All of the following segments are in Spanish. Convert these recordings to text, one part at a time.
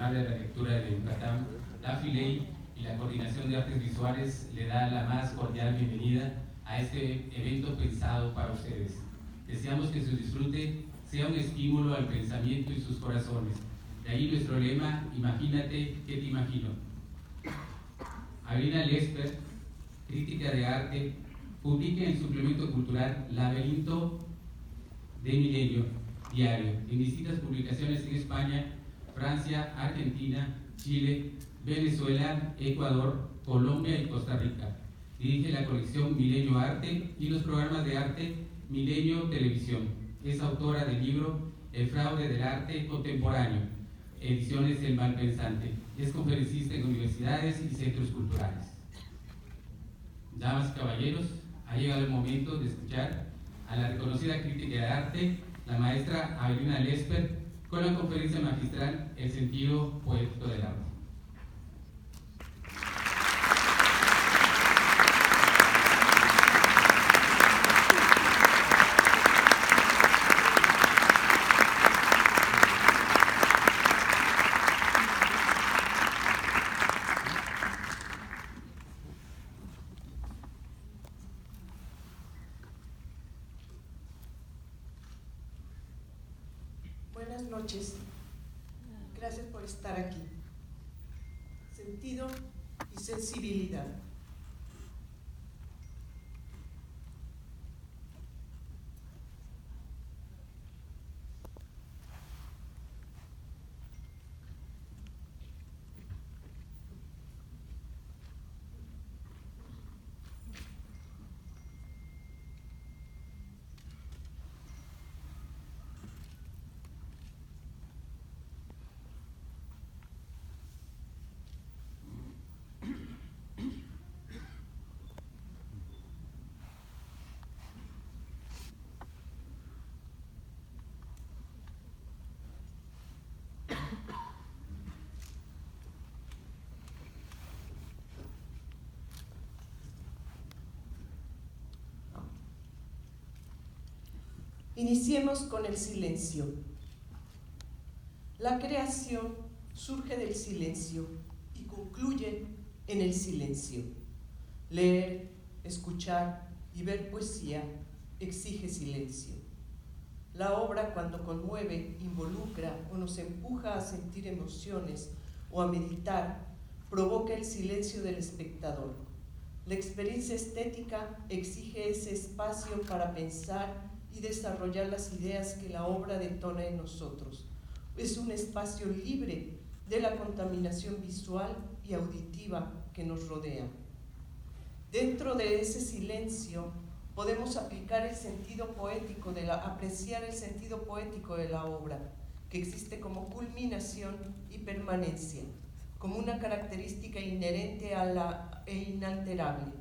Nacional de la Lectura de Yucatán, la FILEY y la Coordinación de Artes Visuales le da la más cordial bienvenida a este evento pensado para ustedes. Deseamos que su disfrute sea un estímulo al pensamiento y sus corazones. De ahí nuestro lema, imagínate que te imagino. Avelina Lesper, crítica de arte, publica en suplemento cultural Laberinto de Milenio Diario, en distintas publicaciones en España, Francia, Argentina, Chile, Venezuela, Ecuador, Colombia y Costa Rica. Dirige la colección Milenio Arte y los programas de arte Milenio Televisión. Es autora del libro El fraude del arte contemporáneo, ediciones El Malpensante. Es conferencista en universidades y centros culturales. Damas y caballeros, ha llegado el momento de escuchar a la reconocida crítica de arte, la maestra Avelina Lesper, con la conferencia magistral El sentido poético del arte. Buenas noches, gracias por estar aquí. Sentido y sensibilidad. Iniciemos con el silencio. La creación surge del silencio y concluye en el silencio. Leer, escuchar y ver poesía exige silencio. La obra, cuando conmueve, involucra o nos empuja a sentir emociones o a meditar, provoca el silencio del espectador. La experiencia estética exige ese espacio para pensar y desarrollar las ideas que la obra detona en nosotros. Es un espacio libre de la contaminación visual y auditiva que nos rodea. Dentro de ese silencio podemos aplicar el sentido poético apreciar el sentido poético de la obra, que existe como culminación y permanencia, como una característica inherente e inalterable.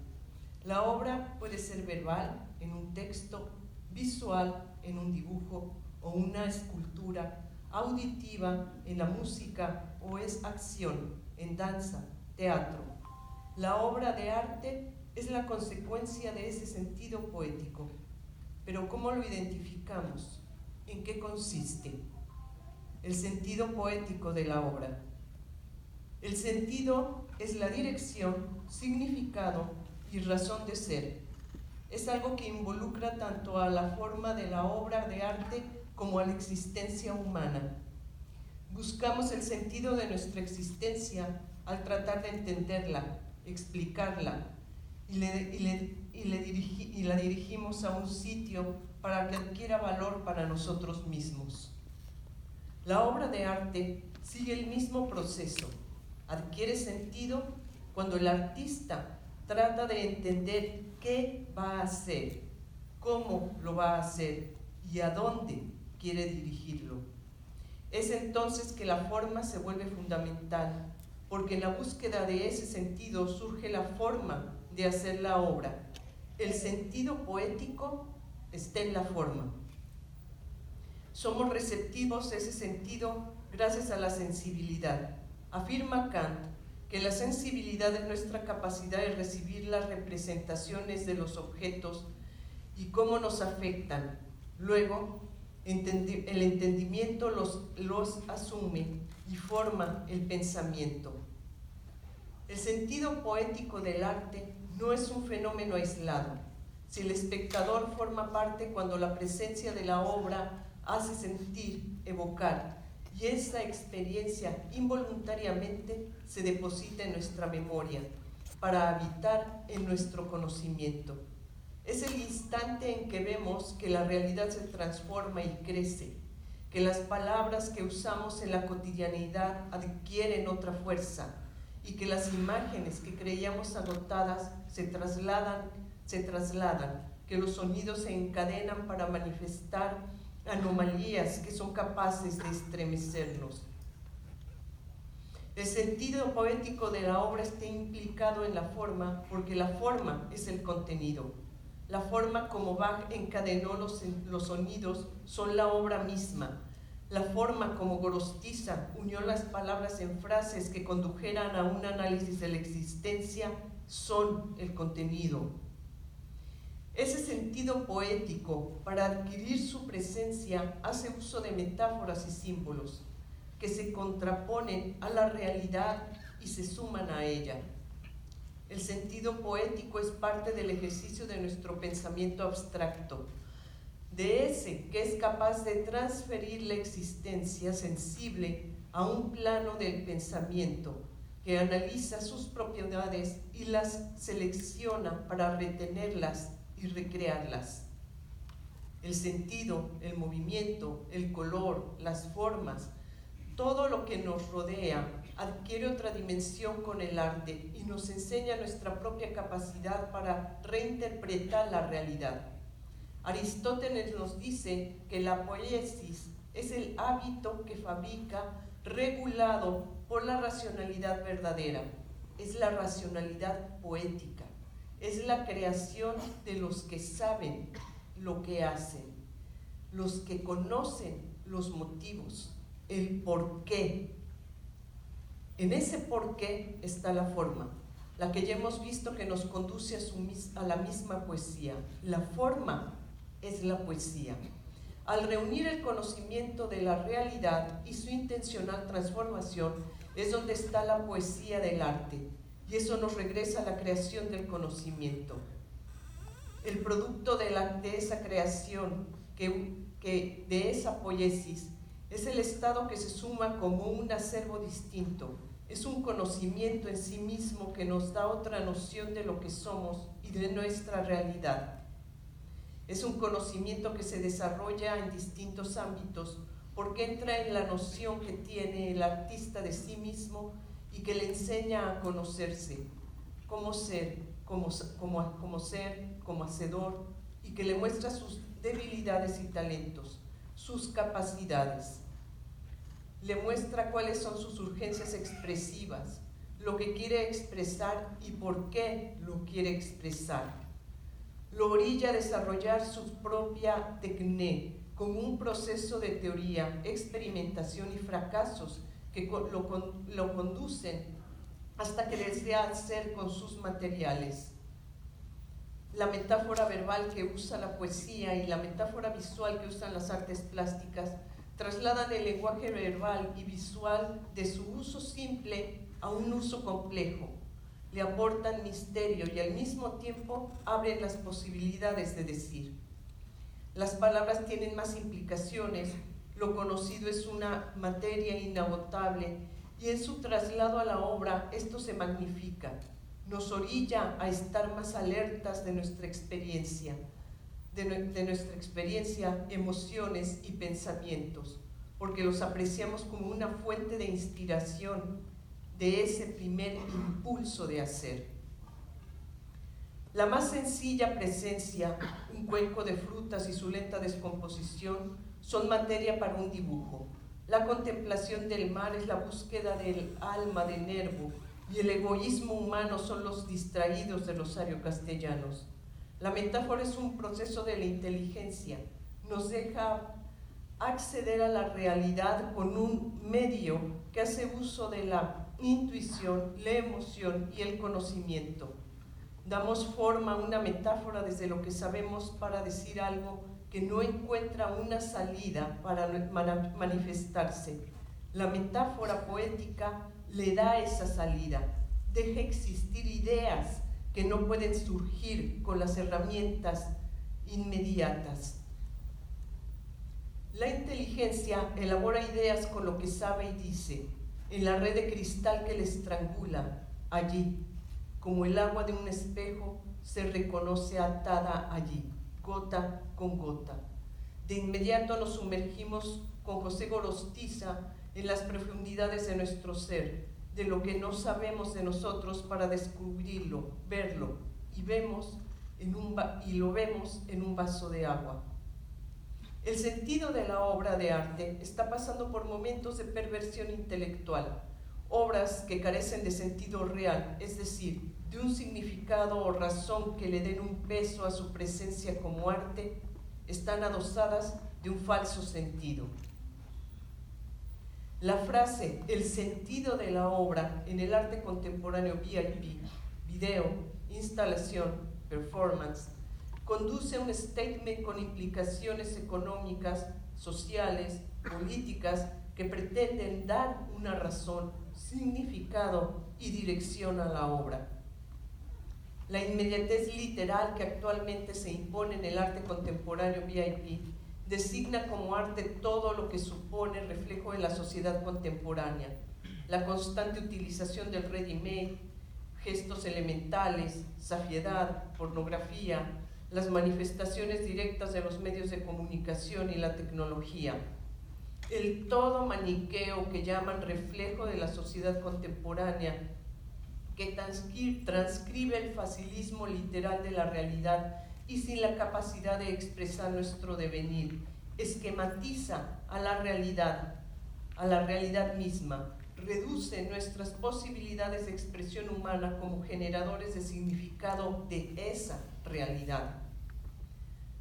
La obra puede ser verbal, en un texto, visual, en un dibujo o una escultura, auditiva, en la música o es acción, en danza, teatro. La obra de arte es la consecuencia de ese sentido poético. Pero ¿cómo lo identificamos? ¿En qué consiste? El sentido poético de la obra. El sentido es la dirección, significado y razón de ser. Es algo que involucra tanto a la forma de la obra de arte como a la existencia humana. Buscamos el sentido de nuestra existencia al tratar de entenderla, explicarla, y la dirigimos a un sitio para que adquiera valor para nosotros mismos. La obra de arte sigue el mismo proceso. Adquiere sentido cuando el artista trata de entender qué va a hacer, cómo lo va a hacer y a dónde quiere dirigirlo. Es entonces que la forma se vuelve fundamental, porque en la búsqueda de ese sentido surge la forma de hacer la obra. El sentido poético está en la forma. Somos receptivos a ese sentido gracias a la sensibilidad. Afirma Kant que la sensibilidad es nuestra capacidad de recibir las representaciones de los objetos y cómo nos afectan. Luego, el entendimiento los asume y forma el pensamiento. El sentido poético del arte no es un fenómeno aislado. Si el espectador forma parte cuando la presencia de la obra hace sentir, evocar, y esa experiencia involuntariamente se deposita en nuestra memoria para habitar en nuestro conocimiento. Es el instante en que vemos que la realidad se transforma y crece, que las palabras que usamos en la cotidianidad adquieren otra fuerza y que las imágenes que creíamos agotadas se trasladan, que los sonidos se encadenan para manifestar anomalías que son capaces de estremecernos. El sentido poético de la obra está implicado en la forma, porque la forma es el contenido. La forma como Bach encadenó los sonidos son la obra misma. La forma como Gorostiza unió las palabras en frases que condujeran a un análisis de la existencia son el contenido. Ese sentido poético, para adquirir su presencia, hace uso de metáforas y símbolos que se contraponen a la realidad y se suman a ella. El sentido poético es parte del ejercicio de nuestro pensamiento abstracto, de ese que es capaz de transferir la existencia sensible a un plano del pensamiento, que analiza sus propiedades y las selecciona para retenerlas y recrearlas. El sentido, el movimiento, el color, las formas, todo lo que nos rodea adquiere otra dimensión con el arte y nos enseña nuestra propia capacidad para reinterpretar la realidad. Aristóteles nos dice que la poiesis es el hábito que fabrica regulado por la racionalidad verdadera. Es la racionalidad poética. Es la creación de los que saben lo que hacen, los que conocen los motivos, el porqué. En ese porqué está la forma, la que ya hemos visto que nos conduce a la misma poesía. La forma es la poesía. Al reunir el conocimiento de la realidad y su intencional transformación es donde está la poesía del arte, y eso nos regresa a la creación del conocimiento. El producto de esa creación, de esa poiesis, es el estado que se suma como un acervo distinto. Es un conocimiento en sí mismo que nos da otra noción de lo que somos y de nuestra realidad. Es un conocimiento que se desarrolla en distintos ámbitos porque entra en la noción que tiene el artista de sí mismo y que le enseña a conocerse, como ser, como hacedor, y que le muestra sus debilidades y talentos, sus capacidades. Le muestra cuáles son sus urgencias expresivas, lo que quiere expresar y por qué lo quiere expresar. Lo orilla a desarrollar su propia tecné, como un proceso de teoría, experimentación y fracasos que lo conducen hasta que desea hacer con sus materiales. La metáfora verbal que usa la poesía y la metáfora visual que usan las artes plásticas trasladan el lenguaje verbal y visual de su uso simple a un uso complejo. Le aportan misterio y al mismo tiempo abren las posibilidades de decir. Las palabras tienen más implicaciones, lo conocido es una materia inagotable y en su traslado a la obra esto se magnifica, nos orilla a estar más alertas de nuestra experiencia, emociones y pensamientos, porque los apreciamos como una fuente de inspiración de ese primer impulso de hacer. La más sencilla presencia, un cuenco de frutas y su lenta descomposición, son materia para un dibujo. La contemplación del mar es la búsqueda del alma de Nervo y el egoísmo humano son los distraídos de Rosario Castellanos. La metáfora es un proceso de la inteligencia, nos deja acceder a la realidad con un medio que hace uso de la intuición, la emoción y el conocimiento. Damos forma a una metáfora desde lo que sabemos para decir algo que no encuentra una salida para manifestarse. La metáfora poética le da esa salida, deja existir ideas que no pueden surgir con las herramientas inmediatas. La inteligencia elabora ideas con lo que sabe y dice, en la red de cristal que le estrangula, allí, como el agua de un espejo, se reconoce atada allí, gota con gota. De inmediato nos sumergimos con José Gorostiza en las profundidades de nuestro ser, de lo que no sabemos de nosotros para descubrirlo, verlo, y lo vemos en un vaso de agua. El sentido de la obra de arte está pasando por momentos de perversión intelectual, obras que carecen de sentido real, es decir, de un significado o razón que le den un peso a su presencia como arte, están adosadas de un falso sentido. La frase "el sentido de la obra" en el arte contemporáneo VIP, video, instalación, performance, conduce a un statement con implicaciones económicas, sociales, políticas que pretenden dar una razón, significado y dirección a la obra. La inmediatez literal que actualmente se impone en el arte contemporáneo VIP designa como arte todo lo que supone reflejo de la sociedad contemporánea, la constante utilización del ready-made, gestos elementales, safiedad, pornografía, las manifestaciones directas de los medios de comunicación y la tecnología, el todo maniqueo que llaman reflejo de la sociedad contemporánea, que transcribe el facilismo literal de la realidad y sin la capacidad de expresar nuestro devenir, esquematiza a la realidad misma, reduce nuestras posibilidades de expresión humana como generadores de significado de esa realidad.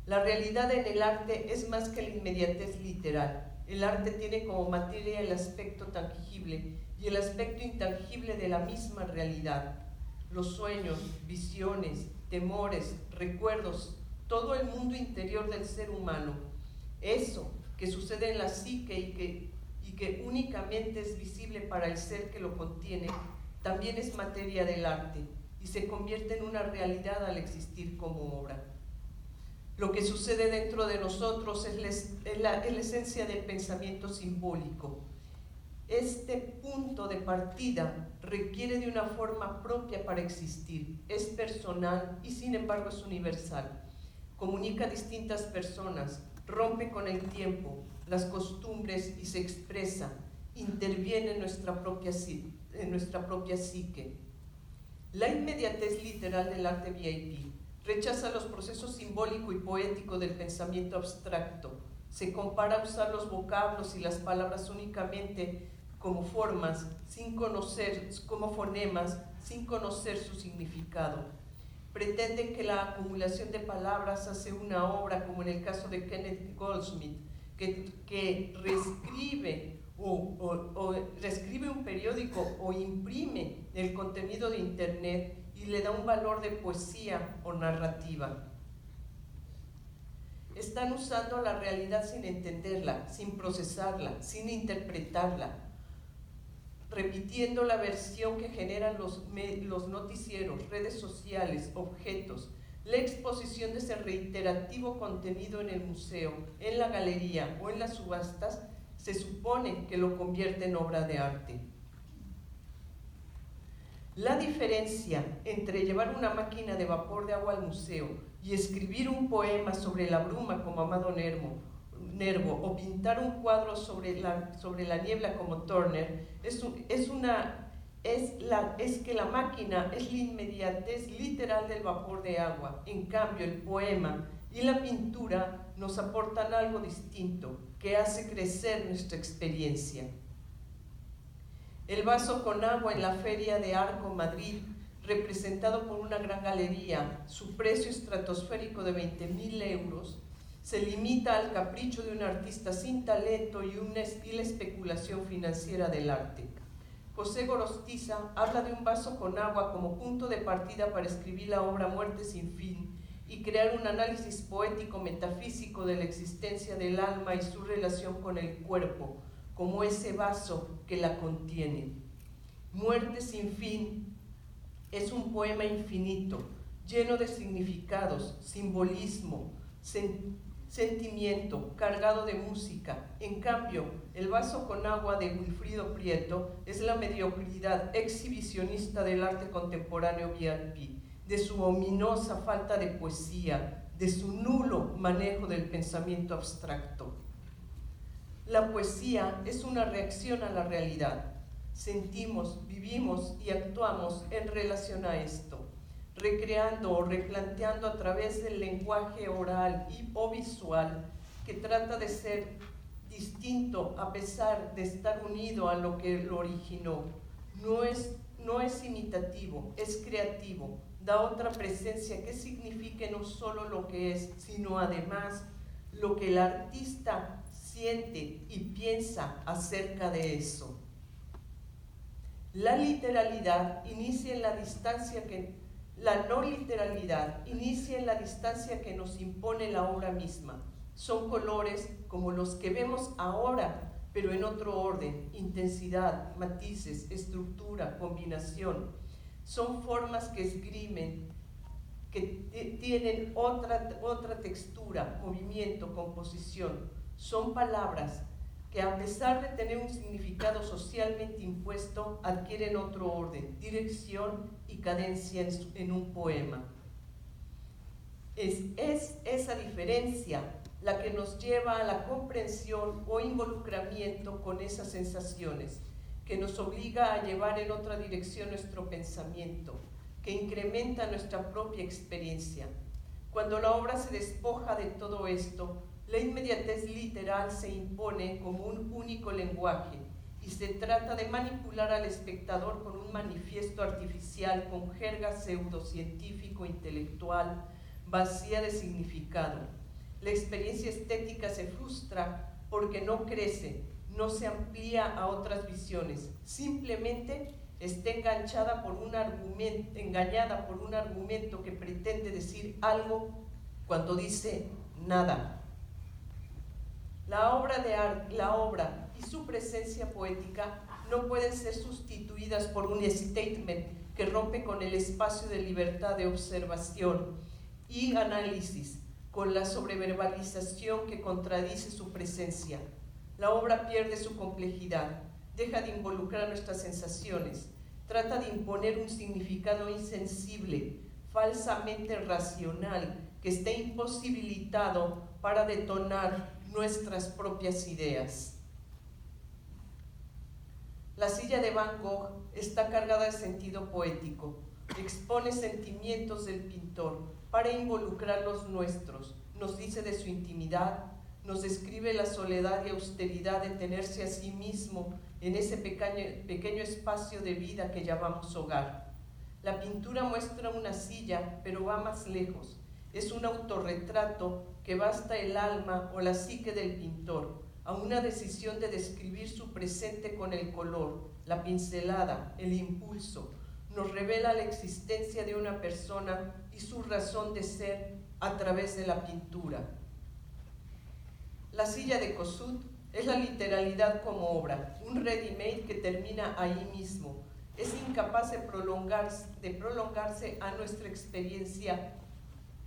La realidad en el arte es más que la inmediatez literal. El arte tiene como materia el aspecto tangible y el aspecto intangible de la misma realidad. Los sueños, visiones, temores, recuerdos, todo el mundo interior del ser humano, eso que sucede en la psique y que únicamente es visible para el ser que lo contiene, también es materia del arte y se convierte en una realidad al existir como obra. Lo que sucede dentro de nosotros es la esencia del pensamiento simbólico. Este punto de partida requiere de una forma propia para existir, es personal y sin embargo es universal. Comunica a distintas personas, rompe con el tiempo, las costumbres y se expresa, interviene en nuestra propia psique. La inmediatez literal del arte VIP rechaza los procesos simbólico y poético del pensamiento abstracto. Se compara a usar los vocablos y las palabras únicamente como formas, como fonemas, sin conocer su significado. Pretenden que la acumulación de palabras hace una obra, como en el caso de Kenneth Goldsmith, que reescribe reescribe un periódico o imprime el contenido de Internet y le da un valor de poesía o narrativa. Están usando la realidad sin entenderla, sin procesarla, sin interpretarla, repitiendo la versión que generan los noticieros, redes sociales, objetos, la exposición de ese reiterativo contenido en el museo, en la galería o en las subastas, se supone que lo convierte en obra de arte. La diferencia entre llevar una máquina de vapor de agua al museo y escribir un poema sobre la bruma como Amado Nervo o pintar un cuadro sobre la niebla como Turner es que la máquina es la inmediatez literal del vapor de agua. En cambio, el poema y la pintura nos aportan algo distinto que hace crecer nuestra experiencia. El vaso con agua en la Feria de Arco, Madrid, representado por una gran galería, su precio estratosférico de 20.000 euros, se limita al capricho de un artista sin talento y la especulación financiera del arte. José Gorostiza habla de un vaso con agua como punto de partida para escribir la obra Muerte sin fin y crear un análisis poético metafísico de la existencia del alma y su relación con el cuerpo, como ese vaso que la contiene. Muerte sin fin es un poema infinito, lleno de significados, simbolismo, sentimiento, cargado de música. En cambio, El vaso con agua de Wilfrido Prieto es la mediocridad exhibicionista del arte contemporáneo VIP, de su ominosa falta de poesía, de su nulo manejo del pensamiento abstracto. La poesía es una reacción a la realidad. Sentimos, vivimos y actuamos en relación a esto, recreando o replanteando a través del lenguaje oral o visual que trata de ser distinto a pesar de estar unido a lo que lo originó. No es imitativo, es creativo, da otra presencia que signifique no solo lo que es, sino además lo que el artista siente y piensa acerca de eso. La literalidad inicia en la distancia la no literalidad inicia en la distancia que nos impone la obra misma. Son colores como los que vemos ahora, pero en otro orden, intensidad, matices, estructura, combinación. Son formas que esgrimen, que tienen otra textura, movimiento, composición. Son palabras que a pesar de tener un significado socialmente impuesto, adquieren otro orden, dirección y cadencia en un poema. Es esa diferencia la que nos lleva a la comprensión o involucramiento con esas sensaciones, que nos obliga a llevar en otra dirección nuestro pensamiento, que incrementa nuestra propia experiencia. Cuando la obra se despoja de todo esto, la inmediatez literal se impone como un único lenguaje y se trata de manipular al espectador con un manifiesto artificial con jerga pseudocientífico-intelectual vacía de significado. La experiencia estética se frustra porque no crece, no se amplía a otras visiones, simplemente está engañada por un argumento que pretende decir algo cuando dice nada. La obra y su presencia poética no pueden ser sustituidas por un statement que rompe con el espacio de libertad de observación y análisis, con la sobreverbalización que contradice su presencia. La obra pierde su complejidad, deja de involucrar nuestras sensaciones, trata de imponer un significado insensible, falsamente racional, que está imposibilitado para detonar nuestras propias ideas. La silla de Van Gogh está cargada de sentido poético, expone sentimientos del pintor para involucrar los nuestros, nos dice de su intimidad, nos describe la soledad y austeridad de tenerse a sí mismo en ese pequeño espacio de vida que llamamos hogar. La pintura muestra una silla, pero va más lejos. Es un autorretrato que basta el alma o la psique del pintor a una decisión de describir su presente con el color, la pincelada, el impulso. Nos revela la existencia de una persona y su razón de ser a través de la pintura. La silla de Kossuth es la literalidad como obra, un ready-made que termina ahí mismo. Es incapaz de prolongarse a nuestra experiencia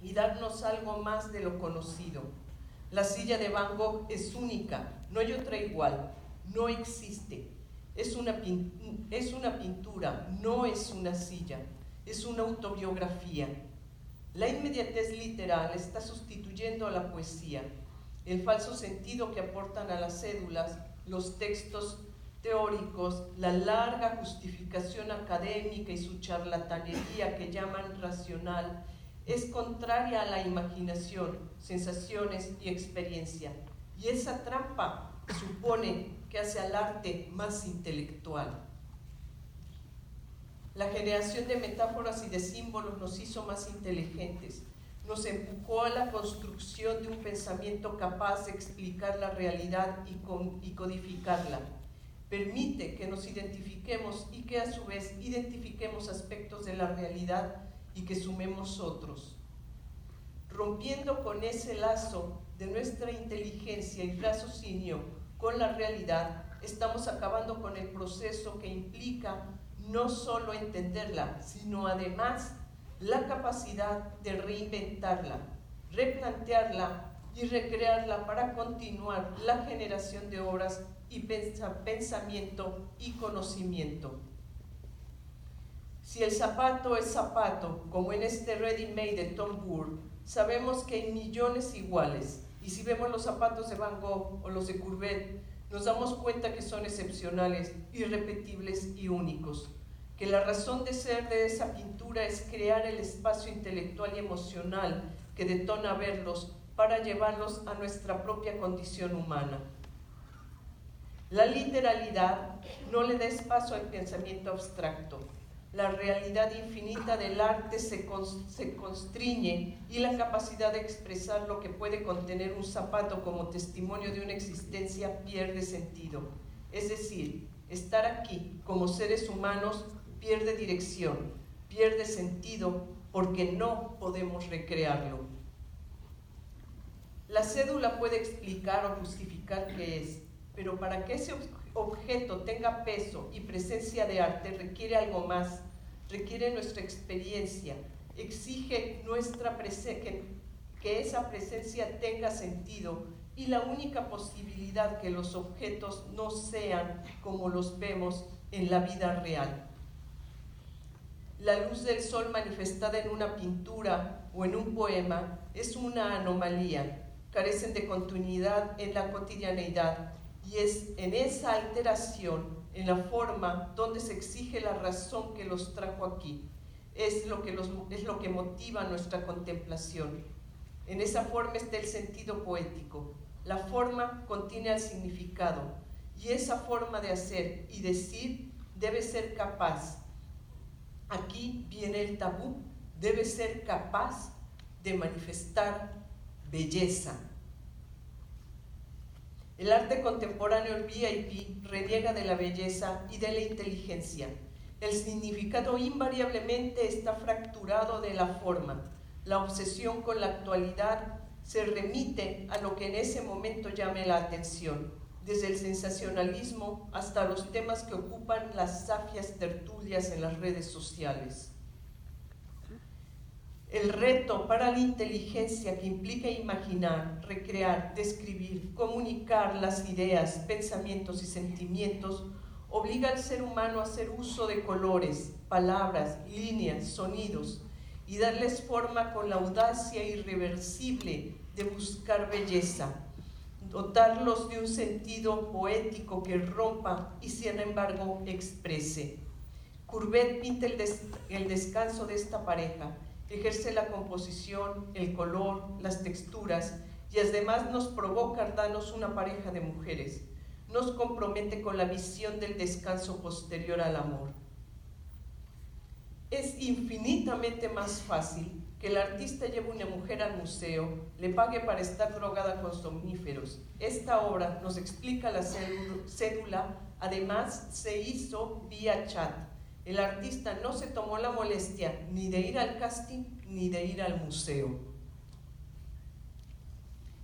y darnos algo más de lo conocido. La silla de Van Gogh es única, no hay otra igual, no existe. Es una pintura, no es una silla, es una autobiografía. La inmediatez literal está sustituyendo a la poesía. El falso sentido que aportan a las cédulas, los textos teóricos, la larga justificación académica y su charlatanería que llaman racional, es contraria a la imaginación, sensaciones y experiencia. Y esa trampa supone que hace al arte más intelectual. La generación de metáforas y de símbolos nos hizo más inteligentes, nos empujó a la construcción de un pensamiento capaz de explicar la realidad y codificarla. Permite que nos identifiquemos y que a su vez identifiquemos aspectos de la realidad y que sumemos otros. Rompiendo con ese lazo de nuestra inteligencia y raciocinio con la realidad, estamos acabando con el proceso que implica no solo entenderla, sino además la capacidad de reinventarla, replantearla y recrearla para continuar la generación de obras y pensamiento y conocimiento. Si el zapato es zapato, como en este ready-made de Tom Moore, sabemos que hay millones iguales, y si vemos los zapatos de Van Gogh o los de Courbet, nos damos cuenta que son excepcionales, irrepetibles y únicos, que la razón de ser de esa pintura es crear el espacio intelectual y emocional que detona verlos para llevarlos a nuestra propia condición humana. La literalidad no le da espacio al pensamiento abstracto. La realidad infinita del arte se constriñe y la capacidad de expresar lo que puede contener un zapato como testimonio de una existencia pierde sentido. Es decir, estar aquí como seres humanos pierde dirección, pierde sentido porque no podemos recrearlo. La cédula puede explicar o justificar qué es, pero para que ese objeto tenga peso y presencia de arte requiere algo más, requiere nuestra experiencia, exige que esa presencia tenga sentido y la única posibilidad que los objetos no sean como los vemos en la vida real. La luz del sol manifestada en una pintura o en un poema es una anomalía, carecen de continuidad en la cotidianeidad y es en esa alteración, en la forma donde se exige la razón que los trajo aquí, es lo que motiva nuestra contemplación. En esa forma está el sentido poético. La forma contiene al significado y esa forma de hacer y decir debe ser capaz. Aquí viene el tabú, debe ser capaz de manifestar belleza. El arte contemporáneo, el VIP, reniega de la belleza y de la inteligencia. El significado invariablemente está fracturado de la forma. La obsesión con la actualidad se remite a lo que en ese momento llame la atención, desde el sensacionalismo hasta los temas que ocupan las safias tertulias en las redes sociales. El reto para la inteligencia que implica imaginar, recrear, describir, comunicar las ideas, pensamientos y sentimientos obliga al ser humano a hacer uso de colores, palabras, líneas, sonidos y darles forma con la audacia irreversible de buscar belleza, dotarlos de un sentido poético que rompa y sin embargo exprese. Courbet pinta el descanso de esta pareja, ejerce la composición, el color, las texturas y además nos provoca darnos una pareja de mujeres. Nos compromete con la visión del descanso posterior al amor. Es infinitamente más fácil que el artista lleve una mujer al museo, le pague para estar drogada con somníferos. Esta obra, nos explica la cédula, además se hizo vía chat. El artista no se tomó la molestia ni de ir al casting ni de ir al museo.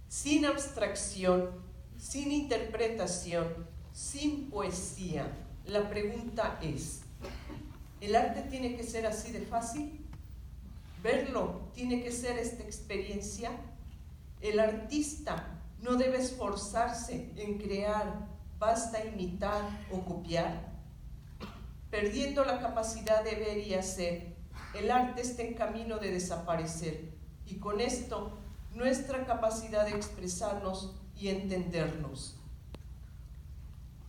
Sin abstracción, sin interpretación, sin poesía, la pregunta es, ¿el arte tiene que ser así de fácil? ¿Verlo tiene que ser esta experiencia? El artista no debe esforzarse en crear, basta imitar o copiar. Perdiendo la capacidad de ver y hacer, el arte está en camino de desaparecer y con esto nuestra capacidad de expresarnos y entendernos.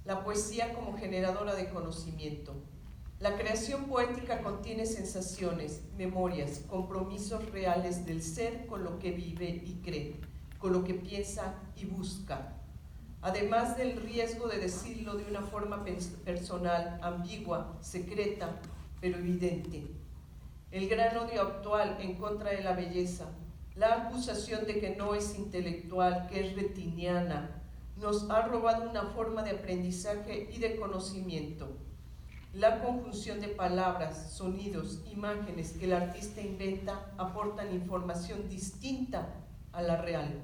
La poesía como generadora de conocimiento. La creación poética contiene sensaciones, memorias, compromisos reales del ser con lo que vive y cree, con lo que piensa y busca. Además del riesgo de decirlo de una forma personal, ambigua, secreta, pero evidente. El gran odio actual en contra de la belleza, la acusación de que no es intelectual, que es retiniana, nos ha robado una forma de aprendizaje y de conocimiento. La conjunción de palabras, sonidos, imágenes que el artista inventa aportan información distinta a la real.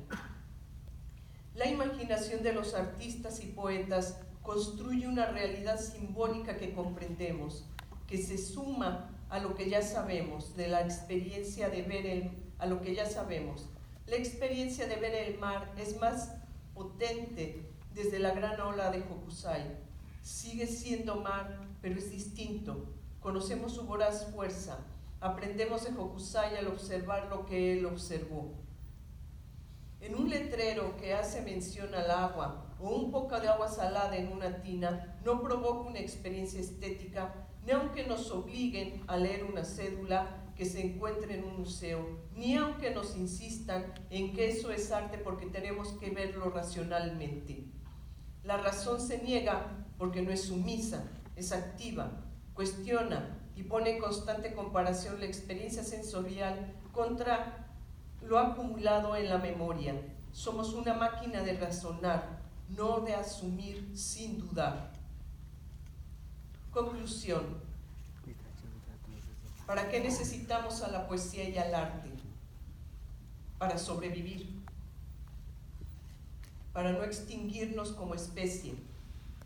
La imaginación de los artistas y poetas construye una realidad simbólica que comprendemos, que se suma a lo que ya sabemos de la experiencia de ver a lo que ya sabemos. La experiencia de ver el mar es más potente desde la gran ola de Hokusai. Sigue siendo mar, pero es distinto. Conocemos su voraz fuerza. Aprendemos de Hokusai al observar lo que él observó. En un letrero que hace mención al agua o un poco de agua salada en una tina no provoca una experiencia estética, ni aunque nos obliguen a leer una cédula que se encuentre en un museo, ni aunque nos insistan en que eso es arte porque tenemos que verlo racionalmente. La razón se niega porque no es sumisa, es activa, cuestiona y pone en constante comparación la experiencia sensorial contra lo acumulado en la memoria. Somos una máquina de razonar, no de asumir sin dudar. Conclusión. ¿Para qué necesitamos a la poesía y al arte? Para sobrevivir, para no extinguirnos como especie,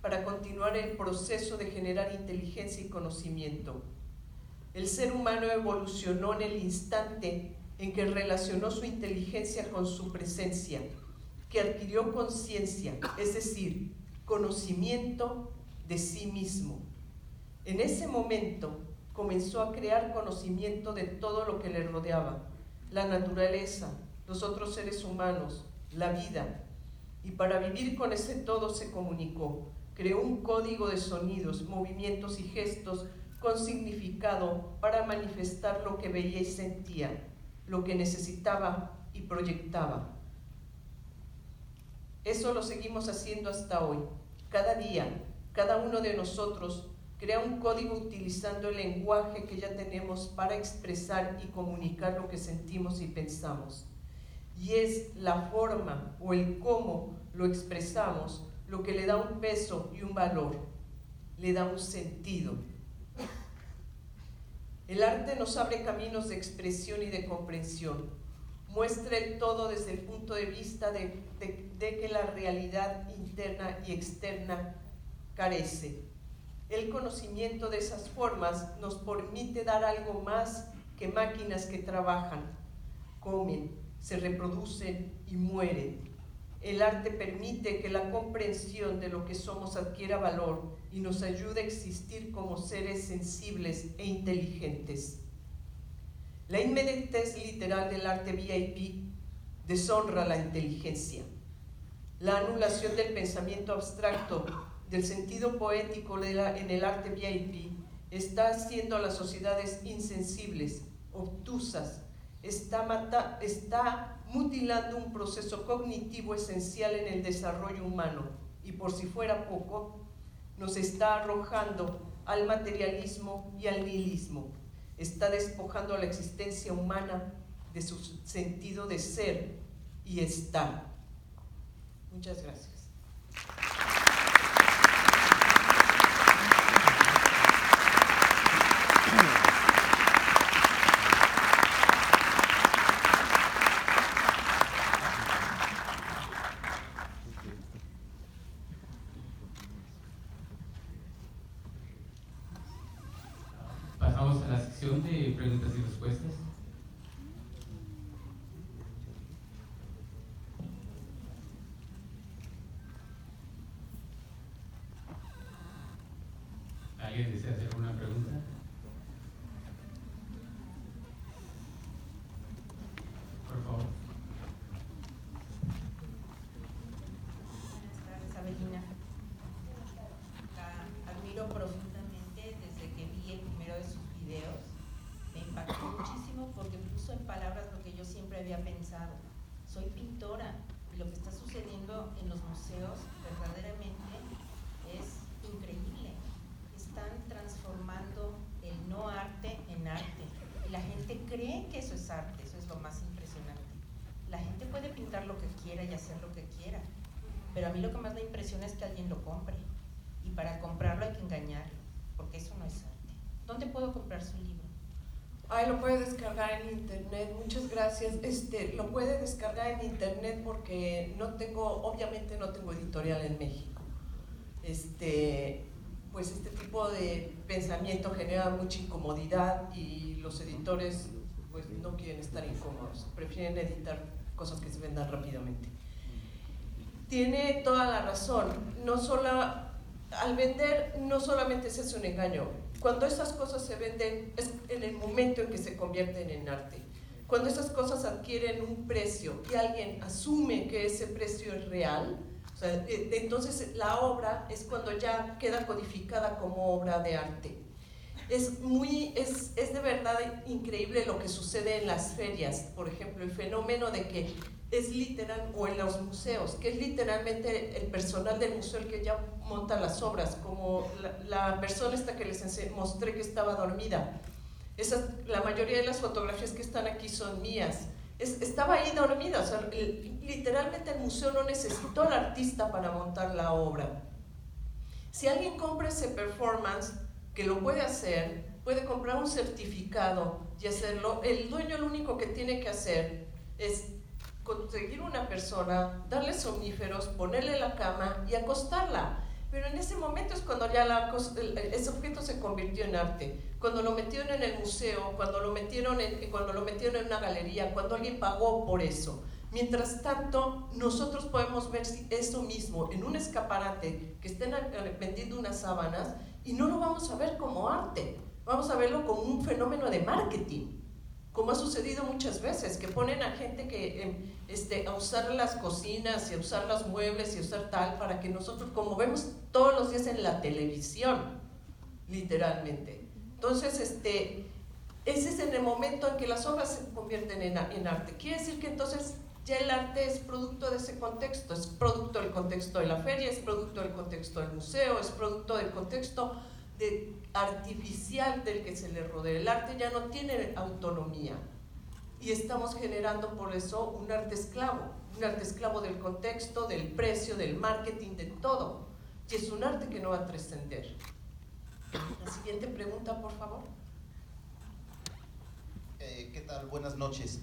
para continuar el proceso de generar inteligencia y conocimiento. El ser humano evolucionó en el instante en que relacionó su inteligencia con su presencia, que adquirió conciencia, es decir, conocimiento de sí mismo. En ese momento comenzó a crear conocimiento de todo lo que le rodeaba, la naturaleza, los otros seres humanos, la vida. Y para vivir con ese todo se comunicó, creó un código de sonidos, movimientos y gestos con significado para manifestar lo que veía y sentía, lo que necesitaba y proyectaba. Eso lo seguimos haciendo hasta hoy. Cada día, cada uno de nosotros crea un código utilizando el lenguaje que ya tenemos para expresar y comunicar lo que sentimos y pensamos. Y es la forma o el cómo lo expresamos lo que le da un peso y un valor, le da un sentido. El arte nos abre caminos de expresión y de comprensión. Muestra el todo desde el punto de vista de que la realidad interna y externa carece. El conocimiento de esas formas nos permite dar algo más que máquinas que trabajan, comen, se reproducen y mueren. El arte permite que la comprensión de lo que somos adquiera valor y nos ayude a existir como seres sensibles e inteligentes. La inmediatez literal del arte VIP deshonra la inteligencia. La anulación del pensamiento abstracto, del sentido poético en el arte VIP, está haciendo a las sociedades insensibles, obtusas, está mutilando un proceso cognitivo esencial en el desarrollo humano y, por si fuera poco, nos está arrojando al materialismo y al nihilismo. Está despojando a la existencia humana de su sentido de ser y estar. Muchas gracias. Pasamos a la sección de preguntas y respuestas. ¿Alguien desea hacer una pregunta? Por favor. Buenas tardes, Abelina. La admiro profundamente desde que vi el primero de sus videos. Me impactó muchísimo porque puso en palabras lo que yo siempre había pensado. Soy pintora y lo que está sucediendo en los museos verdaderamente es increíble. Están transformando el no arte en arte y la gente cree que eso es arte. Eso es lo más impresionante. La gente puede pintar lo que quiera y hacer lo que quiera, pero a mí lo que más me impresiona es que alguien lo compre, y para comprarlo hay que engañarlo, porque eso no es arte. ¿Dónde puedo comprar su libro? Lo puede descargar en internet. Muchas gracias. Lo puede descargar en internet porque obviamente no tengo editorial en México. pues este tipo de pensamiento genera mucha incomodidad y los editores pues no quieren estar incómodos, prefieren editar cosas que se vendan rápidamente. Tiene toda la razón, al vender no solamente se hace un engaño, cuando esas cosas se venden es en el momento en que se convierten en arte. Cuando esas cosas adquieren un precio y alguien asume que ese precio es real, o sea, entonces la obra es cuando ya queda codificada como obra de arte. Es de verdad increíble lo que sucede en las ferias, por ejemplo, el fenómeno de que es literal, o en los museos, que es literalmente el personal del museo el que ya monta las obras, como la persona esta que les mostré que estaba dormida. La mayoría de las fotografías que están aquí son mías. Estaba ahí dormida, o sea, literalmente el museo no necesitó al artista para montar la obra. Si alguien compra ese performance, que lo puede hacer, puede comprar un certificado y hacerlo. El dueño lo único que tiene que hacer es conseguir una persona, darle somníferos, ponerle la cama y acostarla. Pero en ese momento es cuando ya ese objeto se convirtió en arte. Cuando lo metieron en el museo, cuando lo metieron en una galería, cuando alguien pagó por eso. Mientras tanto, nosotros podemos ver eso mismo en un escaparate que estén vendiendo unas sábanas y no lo vamos a ver como arte, vamos a verlo como un fenómeno de marketing, como ha sucedido muchas veces, que ponen a gente a usar las cocinas y a usar los muebles y a usar tal, para que nosotros, como vemos todos los días en la televisión, literalmente. Entonces, ese es en el momento en que las obras se convierten en arte. Quiere decir que entonces ya el arte es producto de ese contexto, es producto del contexto de la feria, es producto del contexto del museo, es producto del contexto artificial del que se le rodea. El arte ya no tiene autonomía y estamos generando por eso un arte esclavo del contexto, del precio, del marketing, de todo. Y es un arte que no va a trascender. La siguiente pregunta, por favor. ¿Qué tal? Buenas noches.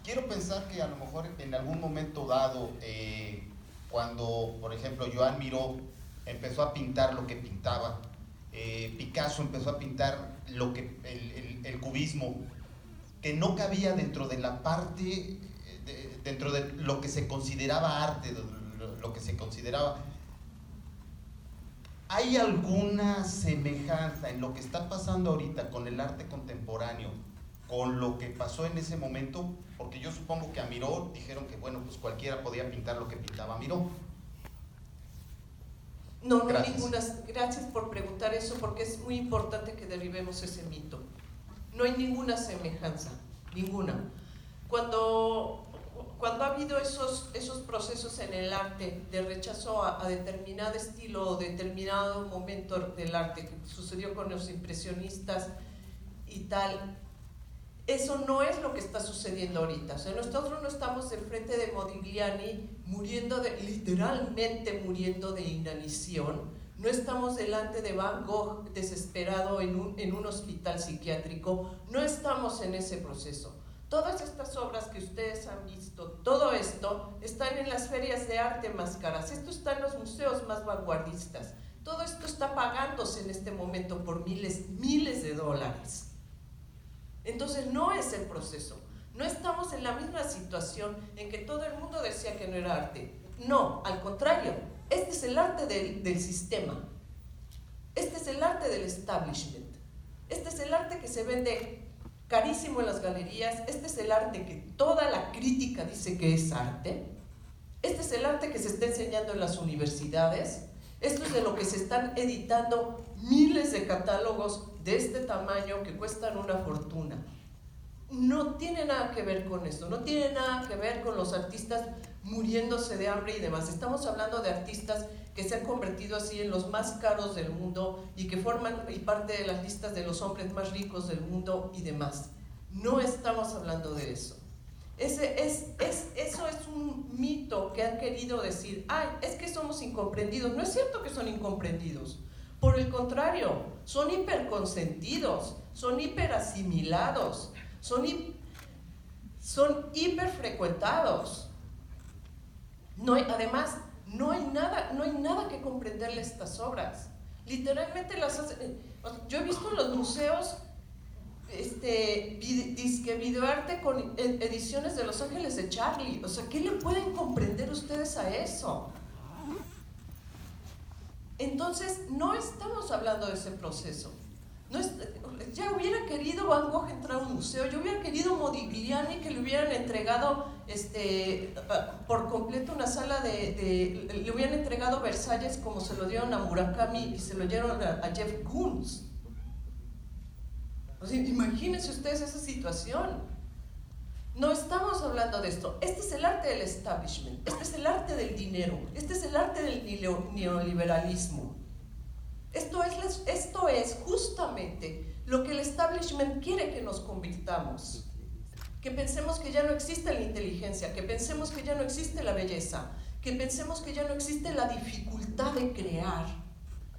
Quiero pensar que a lo mejor en algún momento dado, cuando, por ejemplo, Joan Miró empezó a pintar lo que pintaba, Picasso empezó a pintar el cubismo, que no cabía dentro de la parte, dentro de lo que se consideraba arte, lo que se consideraba. ¿Hay alguna semejanza en lo que está pasando ahorita con el arte contemporáneo, con lo que pasó en ese momento? Porque yo supongo que a Miró dijeron que, bueno, pues cualquiera podía pintar lo que pintaba Miró. No hay ninguna. Gracias por preguntar eso, porque es muy importante que derribemos ese mito. No hay ninguna semejanza, ninguna. Cuando ha habido esos procesos en el arte de rechazo a determinado estilo o determinado momento del arte, que sucedió con los impresionistas y tal, eso no es lo que está sucediendo ahorita. O sea, nosotros no estamos enfrente de Modigliani literalmente muriendo de inanición. No estamos delante de Van Gogh desesperado en un hospital psiquiátrico. No estamos en ese proceso. Todas estas obras que ustedes han visto, todo esto, están en las ferias de arte más caras. Esto está en los museos más vanguardistas. Todo esto está pagándose en este momento por miles de dólares. Entonces no es el proceso. No estamos en la misma situación en que todo el mundo decía que no era arte. No, al contrario, este es el arte del sistema. Este es el arte del establishment. Este es el arte que se vende carísimo en las galerías. Este es el arte que toda la crítica dice que es arte. Este es el arte que se está enseñando en las universidades. Esto es de lo que se están editando miles de catálogos de este tamaño que cuestan una fortuna. No tiene nada que ver con esto, no tiene nada que ver con los artistas muriéndose de hambre y demás. Estamos hablando de artistas que se han convertido así en los más caros del mundo y que forman parte de las listas de los hombres más ricos del mundo y demás. No estamos hablando de eso. Eso es un mito que han querido decir, ay, es que somos incomprendidos. No es cierto que son incomprendidos. Por el contrario, son hiperconsentidos, son hiperasimilados, son hiperfrecuentados. Además, No hay nada que comprenderle a estas obras. Literalmente las hacen. Yo he visto en los museos disque videoarte con ediciones de Los Ángeles de Charlie. O sea, ¿qué le pueden comprender ustedes a eso? Entonces, no estamos hablando de ese proceso. Ya hubiera querido Van Gogh entrar a un museo, yo hubiera querido Modigliani que le hubieran entregado por completo una sala le hubieran entregado Versalles como se lo dieron a Murakami y se lo dieron a Jeff Koons. O sea, imagínense ustedes esa situación. No estamos hablando de esto. Este es el arte del establishment, este es el arte del dinero, este es el arte del neoliberalismo. Esto es justamente lo que el establishment quiere que nos convirtamos. Que pensemos que ya no existe la inteligencia, que pensemos que ya no existe la belleza, que pensemos que ya no existe la dificultad de crear.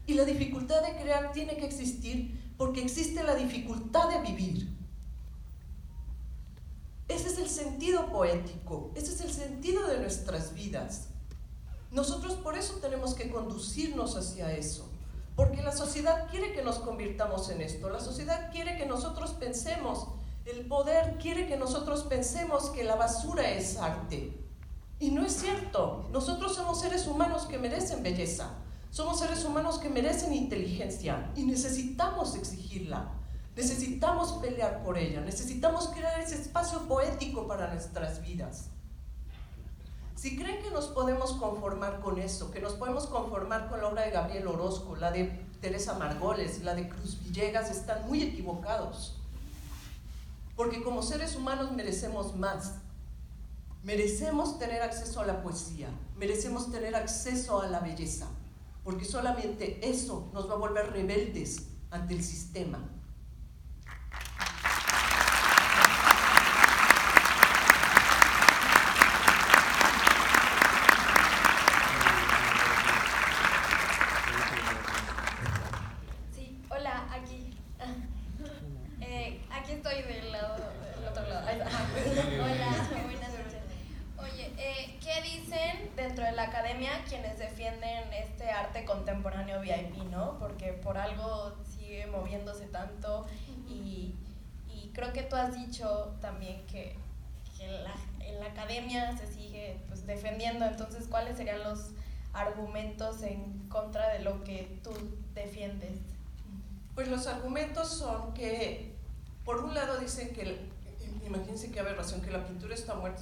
Y la dificultad de crear tiene que existir porque existe la dificultad de vivir. Ese es el sentido poético, ese es el sentido de nuestras vidas. Nosotros por eso tenemos que conducirnos hacia eso. Porque la sociedad quiere que nos convirtamos en esto, la sociedad quiere que nosotros pensemos, el poder quiere que nosotros pensemos que la basura es arte. Y no es cierto, nosotros somos seres humanos que merecen belleza, somos seres humanos que merecen inteligencia y necesitamos exigirla, necesitamos pelear por ella, necesitamos crear ese espacio poético para nuestras vidas. Si creen que nos podemos conformar con eso, que nos podemos conformar con la obra de Gabriel Orozco, la de Teresa Margoles, la de Cruz Villegas, están muy equivocados. Porque como seres humanos merecemos más. Merecemos tener acceso a la poesía, merecemos tener acceso a la belleza, porque solamente eso nos va a volver rebeldes ante el sistema. Aquí estoy del otro lado. Hola, buenas noches. Oye, ¿qué dicen dentro de la academia quienes defienden este arte contemporáneo VIP, ¿no? Porque por algo sigue moviéndose tanto y creo que tú has dicho también que en la academia se sigue pues defendiendo. Entonces, ¿cuáles serían los argumentos en contra de lo que tú defiendes? Pues los argumentos son que por un lado dicen que, imagínense qué aberración, que la pintura está muerta.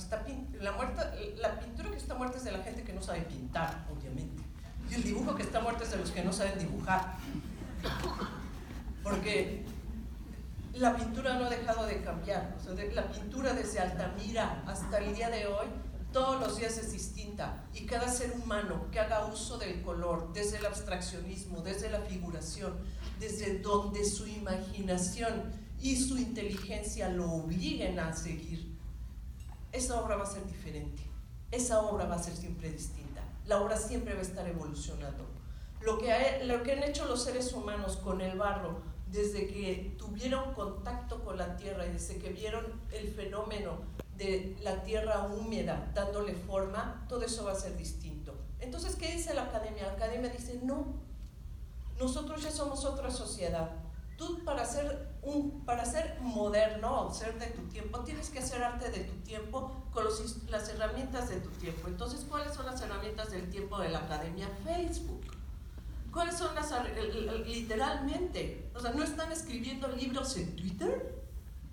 La pintura que está muerta es de la gente que no sabe pintar, obviamente. Y el dibujo que está muerto es de los que no saben dibujar. Porque la pintura no ha dejado de cambiar. O sea, la pintura desde Altamira hasta el día de hoy, todos los días es distinta. Y cada ser humano que haga uso del color, desde el abstraccionismo, desde la figuración, desde donde su imaginación y su inteligencia lo obliguen a seguir, esa obra va a ser diferente, esa obra va a ser siempre distinta, la obra siempre va a estar evolucionando. Lo que han hecho los seres humanos con el barro, desde que tuvieron contacto con la tierra y desde que vieron el fenómeno de la tierra húmeda dándole forma, todo eso va a ser distinto. Entonces, ¿qué dice la academia? La academia dice, no, nosotros ya somos otra sociedad. Tú para ser moderno, ser de tu tiempo, tienes que hacer arte de tu tiempo con las herramientas de tu tiempo. Entonces, ¿cuáles son las herramientas del tiempo de la academia? Facebook. ¿Cuáles son literalmente? O sea, ¿no están escribiendo libros en Twitter?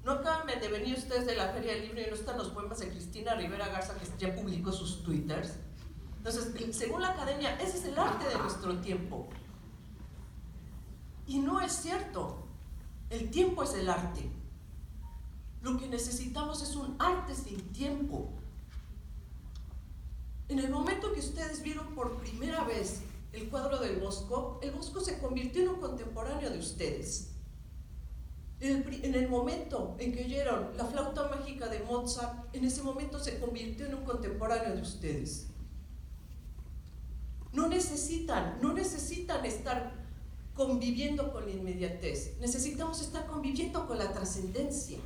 ¿No acaban de venir ustedes de la Feria del Libro y no están los poemas de Cristina Rivera Garza que ya publicó sus Twitters? Entonces, según la academia, ese es el arte de nuestro tiempo. Y no es cierto. El tiempo es el arte. Lo que necesitamos es un arte sin tiempo. En el momento que ustedes vieron por primera vez el cuadro del Bosco, el Bosco se convirtió en un contemporáneo de ustedes. En el momento en que oyeron la flauta mágica de Mozart, en ese momento se convirtió en un contemporáneo de ustedes. No necesitan estar conviviendo con la inmediatez, necesitamos estar conviviendo con la trascendencia.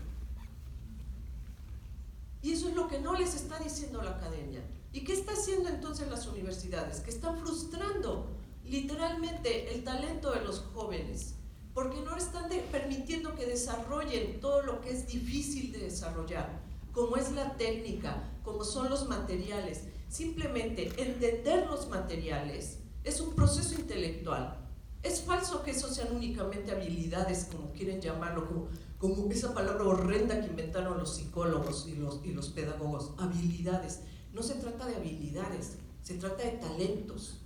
Y eso es lo que no les está diciendo la academia. ¿Y qué está haciendo entonces las universidades? Que están frustrando literalmente el talento de los jóvenes, porque no están permitiendo que desarrollen todo lo que es difícil de desarrollar, como es la técnica, como son los materiales. Simplemente entender los materiales es un proceso intelectual. Es falso que eso sean únicamente habilidades, como quieren llamarlo, como esa palabra horrenda que inventaron los psicólogos y los pedagogos, habilidades. No se trata de habilidades, se trata de talentos.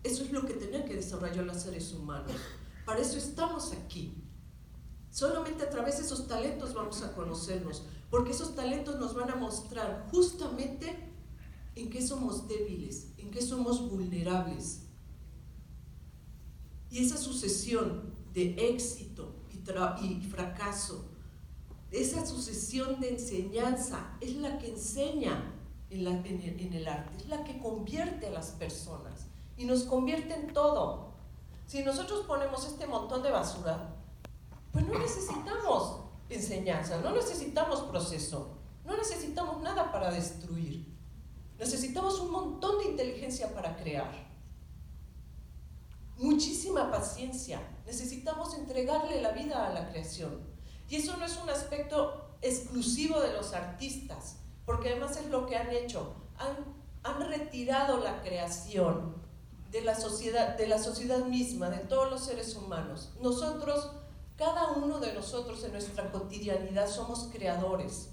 Eso es lo que tienen que desarrollar los seres humanos. Para eso estamos aquí. Solamente a través de esos talentos vamos a conocernos, porque esos talentos nos van a mostrar justamente en qué somos débiles, en qué somos vulnerables. Y esa sucesión de éxito y fracaso, esa sucesión de enseñanza, es la que enseña en el arte, es la que convierte a las personas y nos convierte en todo. Si nosotros ponemos este montón de basura, pues no necesitamos enseñanza, no necesitamos proceso, no necesitamos nada para destruir. Necesitamos un montón de inteligencia para crear. Muchísima paciencia. Necesitamos entregarle la vida a la creación. Y eso no es un aspecto exclusivo de los artistas, porque además es lo que han hecho. Han retirado la creación de la sociedad misma, de todos los seres humanos. Nosotros, cada uno de nosotros en nuestra cotidianidad somos creadores.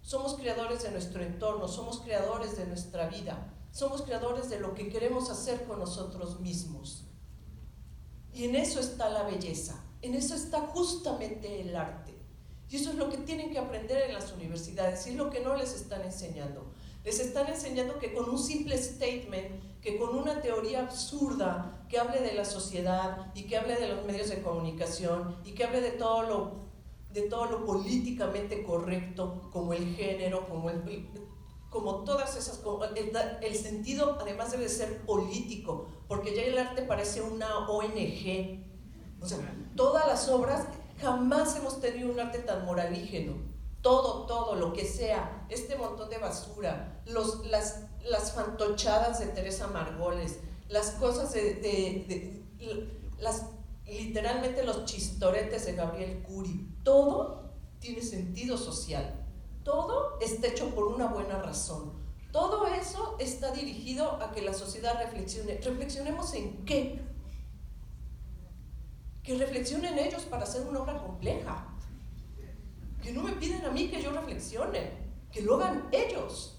Somos creadores de nuestro entorno, somos creadores de nuestra vida, somos creadores de lo que queremos hacer con nosotros mismos. Y en eso está la belleza, en eso está justamente el arte. Y eso es lo que tienen que aprender en las universidades, y es lo que no les están enseñando. Les están enseñando que con un simple statement, que con una teoría absurda que hable de la sociedad y que hable de los medios de comunicación y que hable de todo lo políticamente correcto, como el género, como todas esas cosas. El sentido además debe ser político, porque ya el arte parece una ONG. O sea, todas las obras, jamás hemos tenido un arte tan moralígeno. Todo, lo que sea, este montón de basura, las fantochadas de Teresa Margoles, las cosas literalmente los chistoretes de Gabriel Cury, todo tiene sentido social, todo está hecho por una buena razón, todo eso está dirigido a que la sociedad reflexione. ¿Reflexionemos en qué? Que reflexionen ellos para hacer una obra compleja, que no me piden a mí que yo reflexione, que lo hagan ellos.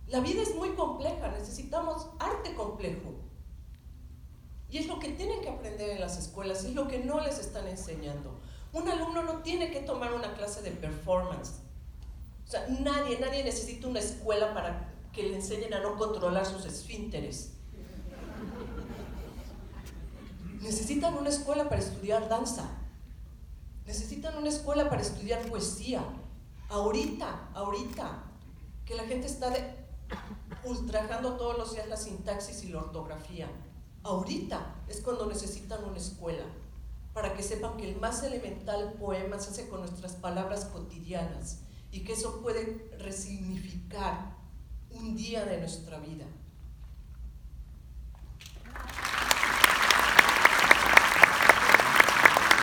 La vida es muy compleja, necesitamos arte complejo. Y es lo que tienen que aprender en las escuelas, es lo que no les están enseñando. Un alumno no tiene que tomar una clase de performance. O sea, nadie necesita una escuela para que le enseñen a no controlar sus esfínteres. Necesitan una escuela para estudiar danza. Necesitan una escuela para estudiar poesía. Ahorita, que la gente está ultrajando todos los días la sintaxis y la ortografía. Ahorita es cuando necesitan una escuela, para que sepan que el más elemental poema se hace con nuestras palabras cotidianas y que eso puede resignificar un día de nuestra vida.